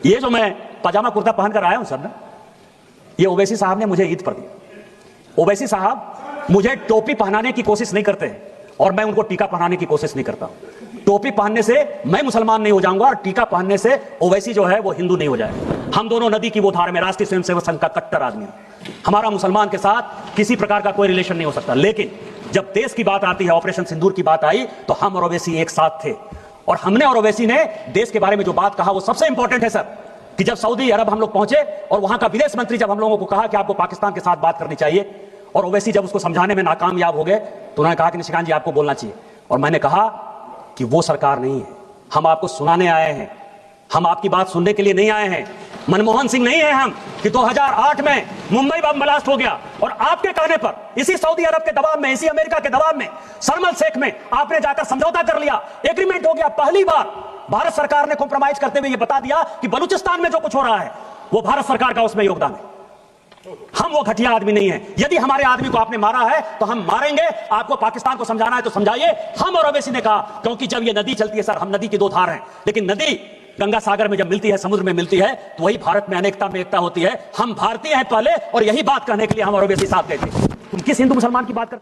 ये जो मैं पजामा कुर्ता पहनकर आया हूं सर ना, ये ओवैसी साहब ने मुझे ईद पर दिया। ओवैसी साहब मुझे टोपी पहनाने की कोशिश नहीं करते और मैं उनको टीका पहनाने की कोशिश नहीं करता। टोपी पहनने से मैं मुसलमान नहीं हो जाऊंगा और टीका पहनने से ओवैसी जो है वो हिंदू नहीं हो जाएगा। हम दोनों नदी की वो धार में राष्ट्रीय स्वयंसेवक संघ का कट्टर आदमी है। हमारा मुसलमान के साथ किसी प्रकार का कोई रिलेशन नहीं हो सकता। लेकिन जब देश की बात आती है, ऑपरेशन सिंदूर की बात आई, तो हम और ओवैसी एक साथ थे और हमने और ओवैसी ने देश के बारे में जो बात कहा वो सबसे इंपॉर्टेंट है सर, कि जब सऊदी अरब हम लोग पहुंचे और वहां का विदेश मंत्री जब हम लोगों को कहा कि आपको पाकिस्तान के साथ बात करनी चाहिए और ओवैसी जब उसको समझाने में नाकामयाब हो गए तो उन्होंने कहा कि निशिकांत जी आपको बोलना चाहिए। और मैंने कहा कि वो सरकार नहीं है, हम आपको सुनाने आए हैं, हम आपकी बात सुनने के लिए नहीं आए हैं। मनमोहन सिंह नहीं है हम कि 2008 में मुंबई बम ब्लास्ट हो गया और आपके कहने पर इसी सऊदी अरब के दबाव में, इसी अमेरिका के दबाव में, शर्म शेख में आपने जाकर समझौता कर लिया, एग्रीमेंट हो गया। पहली बार भारत सरकार ने कॉम्प्रोमाइज करते हुए यह बता दिया कि बलूचिस्तान में जो कुछ हो रहा है वो भारत सरकार का उसमें योगदान है। हम वो घटिया आदमी नहीं है। यदि हमारे आदमी को आपने मारा है तो हम मारेंगे। आपको पाकिस्तान को समझाना है तो समझाइए। हम और ओवैसी ने कहा, क्योंकि जब ये नदी चलती है सर, हम नदी की दो धार हैं, लेकिन नदी गंगा सागर में जब मिलती है, समुद्र में मिलती है, तो वही भारत में अनेकता में एकता होती है। हम भारतीय हैं पहले और यही बात कहने के लिए हम और ओवैसी साथ गए थे। तुम किस हिंदू मुसलमान की बात करते